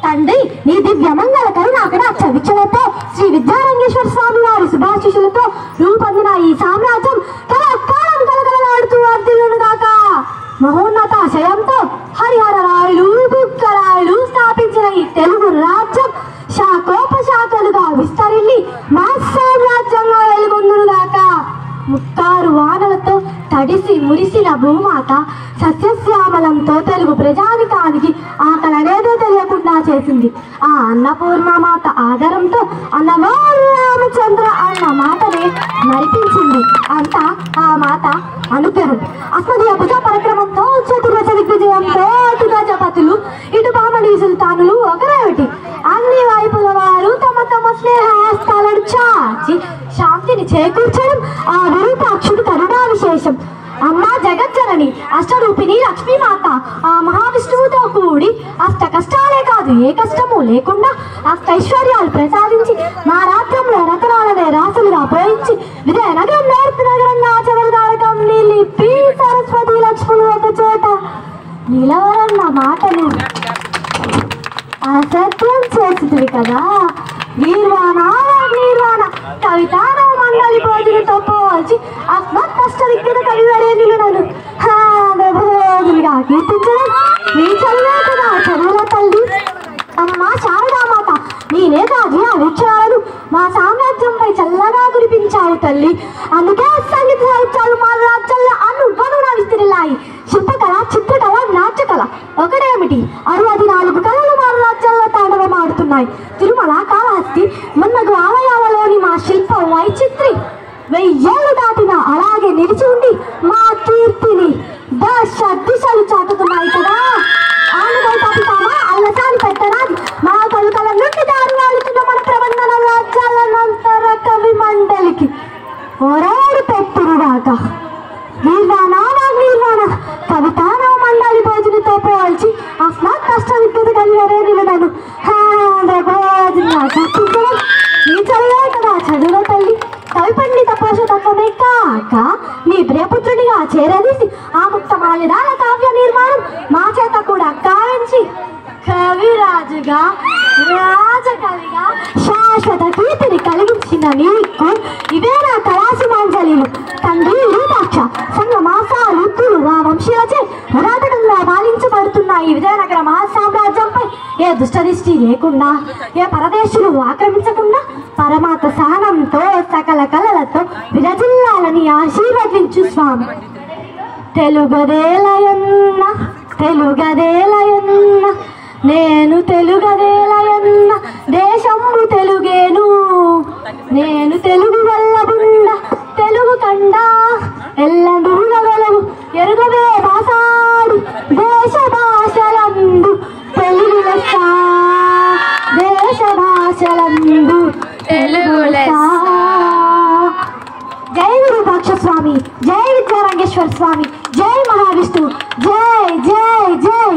తండ్రి నీ దివ్యమంగళ కరుణాకడ చవిచ్చలతో శ్రీ విద్యారంగేశ్వర స్వామి వారి శుభాశిషులతో రూపొందిన ఈ సామ్రాజ్యం కలకాలం కలకలలాడుతూ వర్ధిల్లునుగాక. మహోన్నతాశయంతో హరిహర రాయలు బుక్కరాయలు స్థాపించిన ఈ తెలుగు రాజ్యం శాఖోపశాఖలుగా విస్తరిల్లి మా సామ్రాజ్యంగా వెలుగొందునుగాక. ముక్కారు వానలతో తడిసి మురిసిన భూమాత సస్యశ్యామలంతో తెలుగు ప్రజానికానికి ఆకలనేదో తెలియకుండా చేసింది. ఆ అన్నపూర్ణమాత ఆధారంతో అన్నవారు రామచంద్ర అన్న మాటనే నడిపించింది. అంతా ఆ మాత అనుగ్రహం. అస్మదీయ భుజ పరక్రమంతో చతుర్దశ దిగ్విజయంతో అటు గజపతులు ఇటు బామణి సుల్తానులు ఒకరేమిటి అన్ని వైపుల వారు తమ తమ స్నేహాస్తాలను చాచి శాంతిని చేకూర్చడం ఆ విరూపాక్షుడు కరుణా విశేషం. అమ్మ జగజ్జనని అష్టరూపిణి లక్ష్మీమాత ఆ మహావిష్ణువుతో కూడి అష్ట కష్టాలే కాదు ఏ కష్టము లేకుండా అష్టైశ్వర్యాలు ప్రసాదించి మా రాజ్యంలో రతనాలనే రాసులుగా పోయించి విజయనగరం నార్త్ నగరంగా చదరదారకం నిలిపి సరస్వతి లక్ష్ములు ఒక చోట నిలవరన్న మాటను అసత్యం చేస్తుంది కదా. నిర్వాణ నిర్వాణ కవితానో మండలి భోజులతో పోల్చి అస్మత్ కష్ట విజ్ఞత కవివరేణులను భోజులుగా కీర్తించడం నీ చదివే కదా చదువుల తల్లి. అమ్మ శారదామాత నేనే కాదు ఆ వృక్షాలను మా సామ్రాజ్యంపై చల్లగా కురిపించావు తల్లి. అందుకే సంగీత సాహిత్యాలు మా రాజ్యాల్లో అనువనుగా విస్తరిల్లాయి. శిల్పకళ చిత్రకళ నాట్యకళ ఒకటేమిటి 64 కళలు మా రాజ్యాల్లో తాండవమాడుతున్నాయి. తిరుమల కాళహస్తి మున్నగు ఆలయాలలోని మా శిల్ప వైచిత్రి 1000 ఏళ్ళు దాటినా అలాగే నిలిచి ఉండి మా కీర్తిని దశ దిశలు చాటుతున్నాయి కదా. ఆనుగోటాపితామా అల్లసాని పెట్టరాది మా కలుకల నుండి దారి వాడుతున్న మన ప్రబంధన రాజ్యాలనంతర కవి మండలికి ఒరేడు పెట్టురుగాక. నిర్వాణ నిర్వాణ కవితానో మండలి భోజులతో పోల్చి అస్మాత్ కష్ట విద్యుత కలివరేణులను భోజన గుర్తించడం నీ చదివే కదా చదువుల తల్లి. కవి పండిత పోషతత్వమే కాక నీ ప్రియపుత్రుడిగా చేరదీసి ఆ ముక్తమాలిదాల కావ్య నిర్మాణం మా చేత కూడా కావించి కవిరాజుగా రాజకవిగా శాశ్వత కీర్తిని కలిగించిన నీకు ఇవే నా కళాసుమాంజలిలు. తండ్రి రూపాక్ష సంఘ మాసాలు తులువా వంశీలచే పురాతనంగా పాలించబడుతున్న ఈ విజయనగర మహాసామ్రాజ్యంపై ఏ దుష్టదృష్టి లేకుండా ఏ పరదేశులు ఆక్రమించకుండా పరమాత్మ సహనంతో సకల కళలతో విరజిల్లాలని ఆశీర్వదించు స్వామి. తెలుగదేలయన్న తెలుగదేలయన్న నేను తెలుగదేలయన్న దేశంబు తెలుగేను నేను తెలుగు వల్లబుండ తెలుగు కండ ఎల్ల నూనెగలవు ఎరుగవే భాషాడు దేశ భాషలందు తెలుగు లెస్స దేశ భాషలందు తెలుగు లెస్స. జై విరూపాక్ష స్వామి, జై విద్యారంగేశ్వర స్వామి, జై మహావిష్ణువు, జై జై జై.